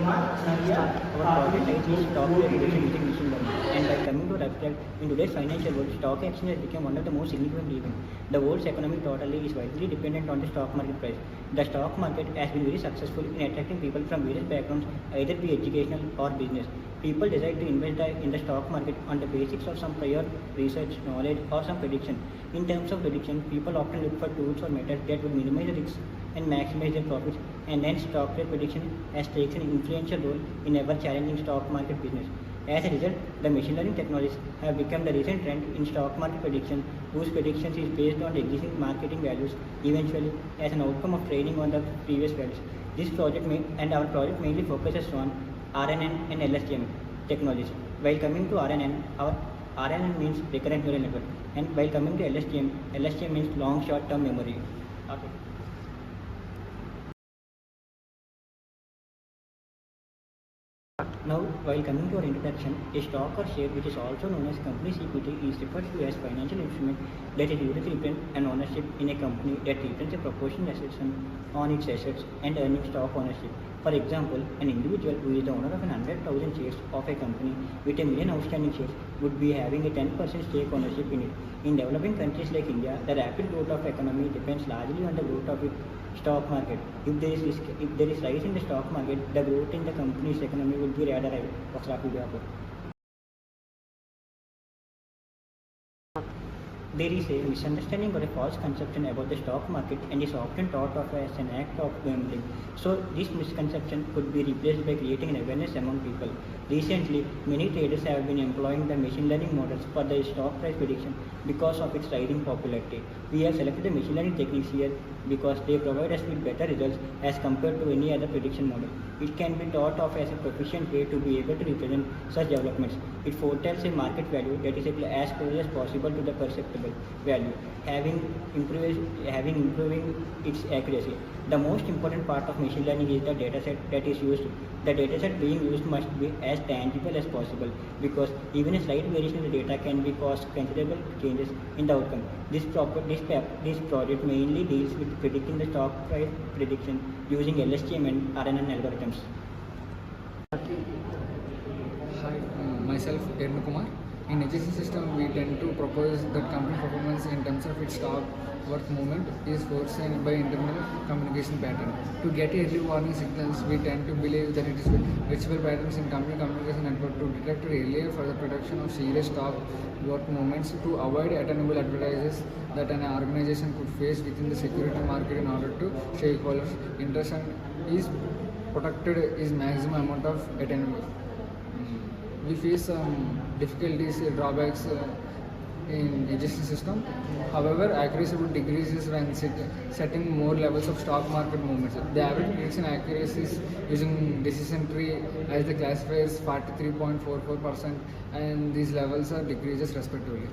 Our project is stock regulation using machine learning. And by coming to abstract, in today's financial world, stock exchange has become one of the most significant events. The world's economy totally is widely dependent on the stock market price. The stock market has been very successful in attracting people from various backgrounds, either be educational or business. People decide to invest in the stock market on the basics of some prior research, knowledge, or some prediction. In terms of prediction, people often look for tools or methods that would minimize the risks and maximize their profits, and hence stock rate prediction has taken an influential role in ever-challenging stock market business. As a result, the machine learning technologies have become the recent trend in stock market prediction, whose predictions is based on the existing marketing values, eventually as an outcome of training on the previous values. Our project mainly focuses on RNN and LSTM technologies. While coming to RNN, our RNN means recurrent neural network, and while coming to LSTM means long short-term memory. Okay. Now, while coming to our introduction, a stock or share, which is also known as company's equity, is referred to as financial instrument that is used to represent an ownership in a company that returns a proportional assertion on its assets and earning stock ownership. For example, an individual who is the owner of 100,000 shares of a company with a million outstanding shares would be having a 10% stake ownership in it. In developing countries like India, the rapid growth of economy depends largely on the growth of its stock market. If there is rise in the stock market, the growth in the company's economy will be rather high. There is a misunderstanding or a false conception about the stock market and is often thought of as an act of gambling. So this misconception could be replaced by creating an awareness among people. Recently, many traders have been employing the machine learning models for the stock price prediction because of its rising popularity. We have selected the machine learning techniques here because they provide us with better results as compared to any other prediction model. It can be thought of as a proficient way to be able to represent such developments. It foretells a market value that is as close as possible to the perceptible value, having improving its accuracy. The most important part of machine learning is the dataset that is used. The dataset being used must be as tangible as possible because even a slight variation in the data can cause considerable changes in the outcome. This project mainly deals with predicting the stock price prediction using LSTM and RNN algorithms. Hi, myself Irma Kumar. In education system, we tend to propose that company performance in terms of its stock worth movement is foreseen by internal communication pattern. To get early warning signals, we tend to believe that it is virtual patterns in company communication network to detect earlier for the production of serious stock worth movements to avoid attainable advertises that an organization could face within the security market in order to stakeholders' interest and is protected is maximum amount of attainable. We face some difficulties, drawbacks in education system. However, accuracy would decreases when setting more levels of stock market movements. The average prediction accuracy is using decision tree as the classifiers 43.44%, and these levels are decreases respectively.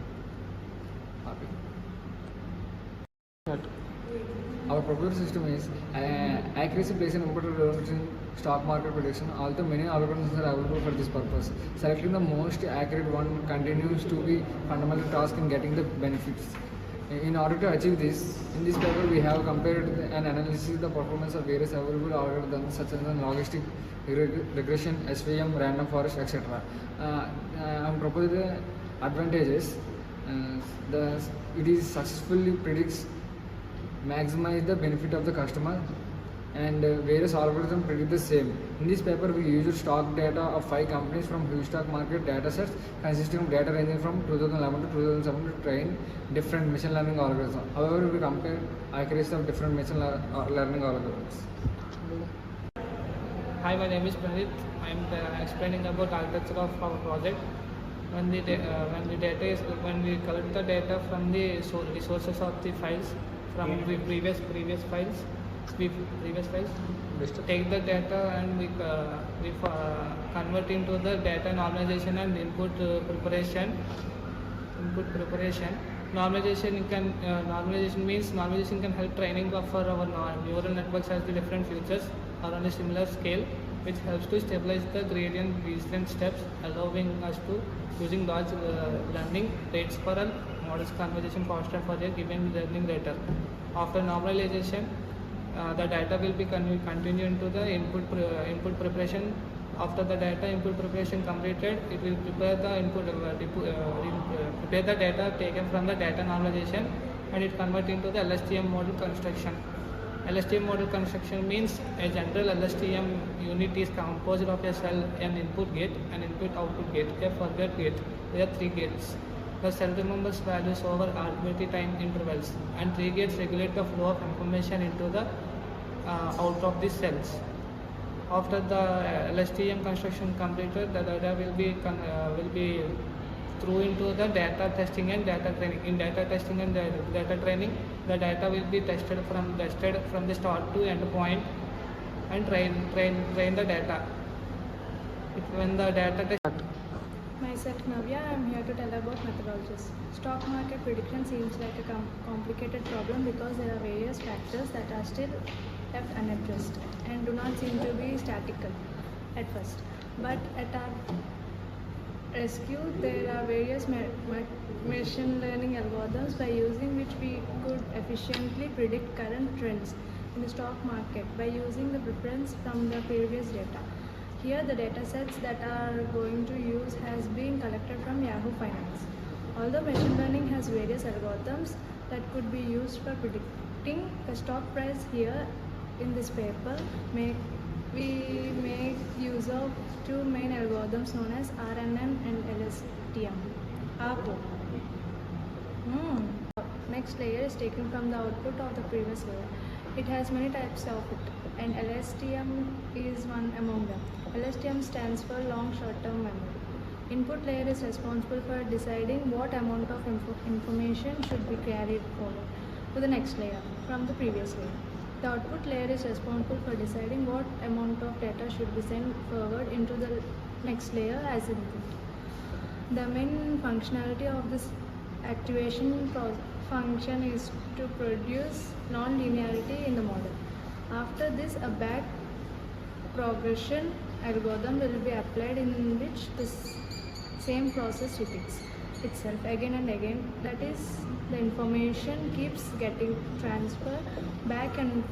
Our proposed system is accuracy plays an important role in stock market prediction. Although many algorithms are available for this purpose, selecting the most accurate one continues to be fundamental task in getting the benefits. In order to achieve this, in this paper we have compared and analyzed the performance of various available algorithms such as logistic regression, SVM, random forest, etc. I am proposing the advantages. It is successfully predicts maximize the benefit of the customer, and various algorithms predict the same. In this paper, we used stock data of 5 companies from huge stock market datasets consisting of data ranging from 2011 to 2007 to train different machine learning algorithms. However, we compared accuracy of different machine learning algorithms. Hi, my name is Pranit. I am explaining about architecture of our project. When we collect the data from the resources of the files from the previous files, take the data and we convert into the data normalization and input preparation. Normalization can help training for our neural networks as the different features are on a similar scale, which helps to stabilize the gradient descent steps, allowing us to using large learning rates for a models conversation constant for a given learning data. After normalization, the data will be continued into the input preparation. After the data input preparation completed, it will prepare the prepare the data taken from the data normalization, and it convert into the LSTM model construction. LSTM model construction means a general LSTM unit is composed of a cell, an input gate, an input-output gate, a forget gate. There are 3 gates. The cell remembers values over arbitrary time intervals, and 3 gates regulate the flow of information into the out of these cells. After the LSTM construction completed, the data will be through into the data testing and data training. In data testing and data training, the data will be tested from the start to end point, and train the data. When the data test. Myself Navya, I am here to tell about methodologies. Stock market prediction seems like a complicated problem because there are various factors that are still left unaddressed and do not seem to be statical at first. But at our rescue, there are various machine learning algorithms by using which we could efficiently predict current trends in the stock market by using the preference from the previous data. Here the data sets that are going to use has been collected from Yahoo Finance. Although machine learning has various algorithms that could be used for predicting the stock price, here in this paper we make use of 2 main algorithms known as RNN and LSTM. Next layer is taken from the output of the previous layer. It has many types of it, and LSTM is one among them. LSTM stands for long short-term memory. Input layer is responsible for deciding what amount of information should be carried forward to the next layer from the previous layer. The output layer is responsible for deciding what amount of data should be sent forward into the next layer as input. The main functionality of this activation function is to produce non-linearity in the model. After this, a back progression algorithm will be applied in which the same process repeats itself again and again. That is, the information keeps getting transferred back and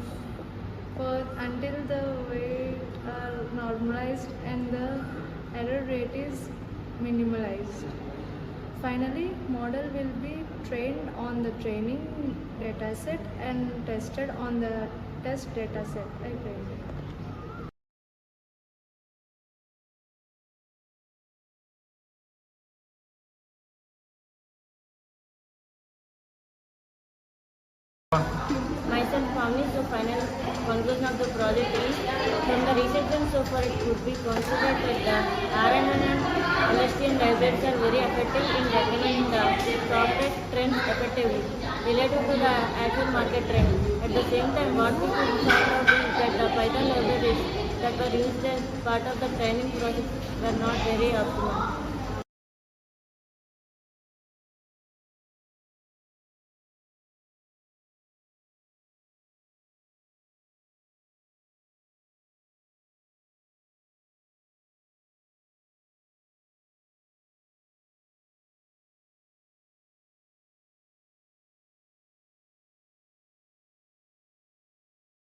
forth until the weights are normalized and the error rate is minimalized. Finally, model will be trained on the training dataset and tested on the test dataset. Myself, Swami, so final conclusion of the project is, from the research done so far, it could be considered that the RNN and LSTM libraries are very effective in reckoning the stock trends effectively related to the actual market trend. At the same time, what we could find out is that the Python libraries that were used as part of the training process were not very optimal.